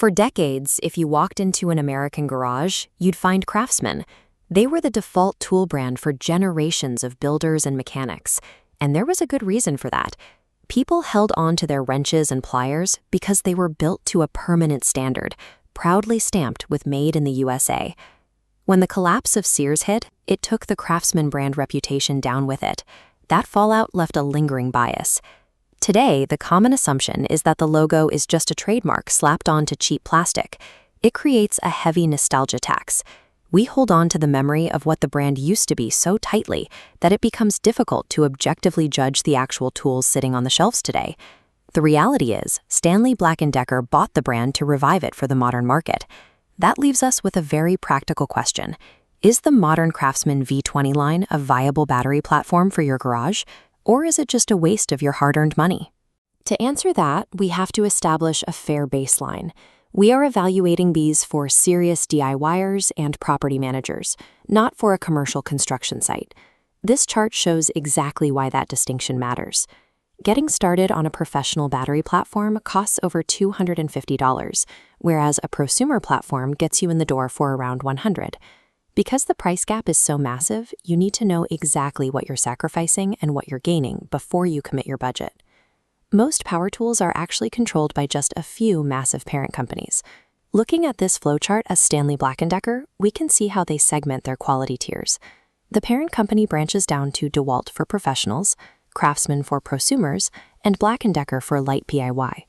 For decades, if you walked into an American garage, you'd find Craftsman. They were the default tool brand for generations of builders and mechanics, and there was a good reason for that. People held on to their wrenches and pliers because they were built to a permanent standard, proudly stamped with Made in the USA. When the collapse of Sears hit, it took the Craftsman brand reputation down with it. That fallout left a lingering bias. Today, the common assumption is that the logo is just a trademark slapped onto cheap plastic. It creates a heavy nostalgia tax. We hold on to the memory of what the brand used to be so tightly that it becomes difficult to objectively judge the actual tools sitting on the shelves today. The reality is, Stanley Black & Decker bought the brand to revive it for the modern market. That leaves us with a very practical question. Is the modern Craftsman V20 line a viable battery platform for your garage? Or is it just a waste of your hard-earned money? To answer that, we have to establish a fair baseline. We are evaluating these for serious DIYers and property managers, not for a commercial construction site. This chart shows exactly why that distinction matters. Getting started on a professional battery platform costs over $250, whereas a prosumer platform gets you in the door for around $100. Because the price gap is so massive, you need to know exactly what you're sacrificing and what you're gaining before you commit your budget. Most power tools are actually controlled by just a few massive parent companies. Looking at this flowchart as Stanley Black & Decker, we can see how they segment their quality tiers. The parent company branches down to DeWalt for professionals, Craftsman for prosumers, and Black & Decker for light DIY.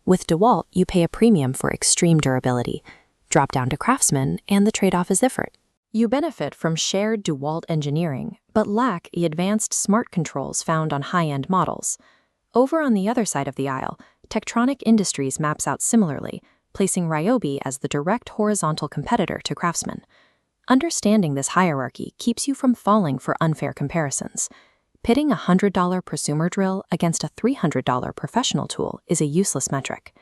With DeWalt, you pay a premium for extreme durability. Drop down to Craftsman, and the trade-off is different. You benefit from shared DeWalt engineering, but lack the advanced smart controls found on high-end models. Over on the other side of the aisle, Tektronix Industries maps out similarly, placing Ryobi as the direct horizontal competitor to Craftsman. Understanding this hierarchy keeps you from falling for unfair comparisons. Pitting a $100 prosumer drill against a $300 professional tool is a useless metric.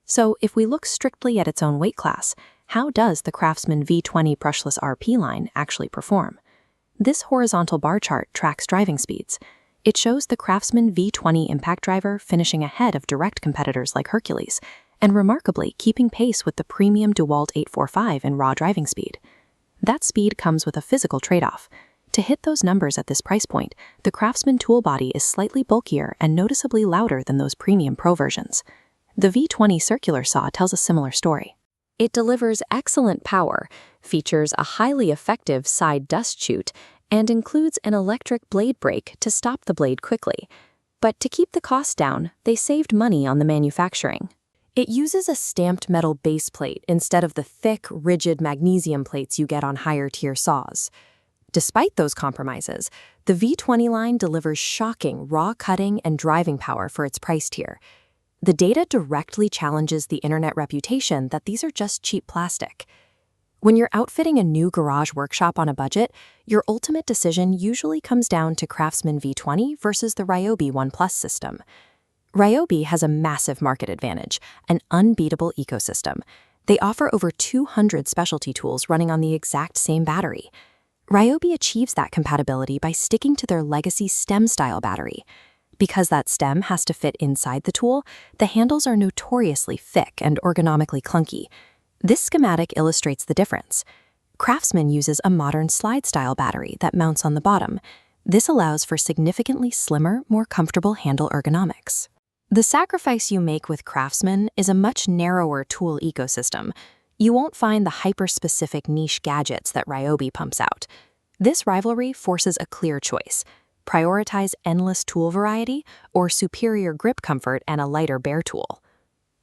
So if we look strictly at its own weight class, how does the Craftsman V20 brushless RP line actually perform? This horizontal bar chart tracks driving speeds. It shows the Craftsman V20 impact driver finishing ahead of direct competitors like Hercules, and remarkably keeping pace with the premium DeWalt 845 in raw driving speed. That speed comes with a physical trade-off. To hit those numbers at this price point, the Craftsman tool body is slightly bulkier and noticeably louder than those premium Pro versions. The V20 circular saw tells a similar story. It delivers excellent power, features a highly effective side dust chute, and includes an electric blade brake to stop the blade quickly. But to keep the cost down, they saved money on the manufacturing. It uses a stamped metal base plate instead of the thick, rigid magnesium plates you get on higher-tier saws. Despite those compromises, the V20 line delivers shocking raw cutting and driving power for its price tier. The data directly challenges the internet reputation that these are just cheap plastic. When you're outfitting a new garage workshop on a budget, your ultimate decision usually comes down to Craftsman V20 versus the Ryobi One Plus system. Ryobi has a massive market advantage, an unbeatable ecosystem. They offer over 200 specialty tools running on the exact same battery. Ryobi achieves that compatibility by sticking to their legacy stem-style battery. Because that stem has to fit inside the tool, the handles are notoriously thick and ergonomically clunky. This schematic illustrates the difference. Craftsman uses a modern slide-style battery that mounts on the bottom. This allows for significantly slimmer, more comfortable handle ergonomics. The sacrifice you make with Craftsman is a much narrower tool ecosystem. You won't find the hyper-specific niche gadgets that Ryobi pumps out. This rivalry forces a clear choice. Prioritize endless tool variety or superior grip comfort and a lighter bare tool.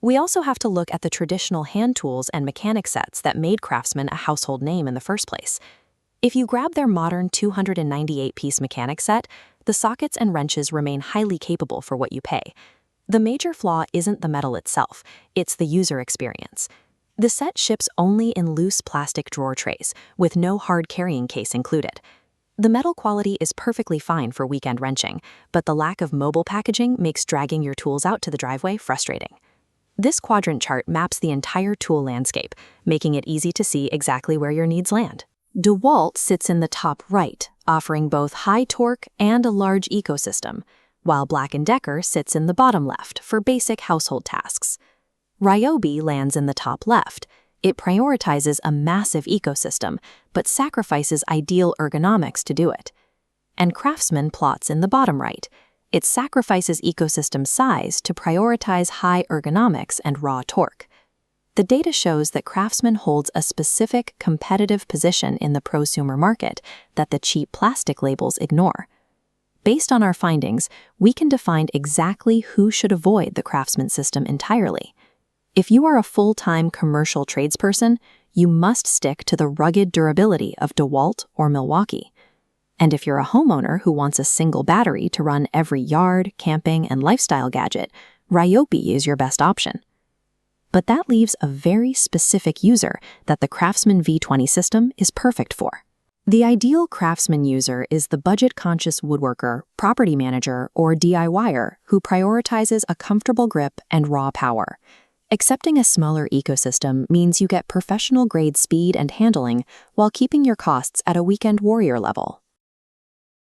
We also have to look at the traditional hand tools and mechanic sets that made Craftsman a household name in the first place. If you grab their modern 298-piece mechanic set, the sockets and wrenches remain highly capable for what you pay. The major flaw isn't the metal itself, it's the user experience. The set ships only in loose plastic drawer trays, with no hard carrying case included. The metal quality is perfectly fine for weekend wrenching, but the lack of mobile packaging makes dragging your tools out to the driveway frustrating. This quadrant chart maps the entire tool landscape, making it easy to see exactly where your needs land. DeWalt sits in the top right, offering both high torque and a large ecosystem, while Black & Decker sits in the bottom left for basic household tasks. Ryobi lands in the top left. It prioritizes a massive ecosystem, but sacrifices ideal ergonomics to do it. And Craftsman plots in the bottom right. It sacrifices ecosystem size to prioritize high ergonomics and raw torque. The data shows that Craftsman holds a specific competitive position in the prosumer market that the cheap plastic labels ignore. Based on our findings, we can define exactly who should avoid the Craftsman system entirely. If you are a full-time commercial tradesperson, you must stick to the rugged durability of DeWalt or Milwaukee. And if you're a homeowner who wants a single battery to run every yard, camping, and lifestyle gadget, Ryobi is your best option. But that leaves a very specific user that the Craftsman V20 system is perfect for. The ideal Craftsman user is the budget-conscious woodworker, property manager, or DIYer who prioritizes a comfortable grip and raw power. Accepting a smaller ecosystem means you get professional-grade speed and handling while keeping your costs at a weekend warrior level.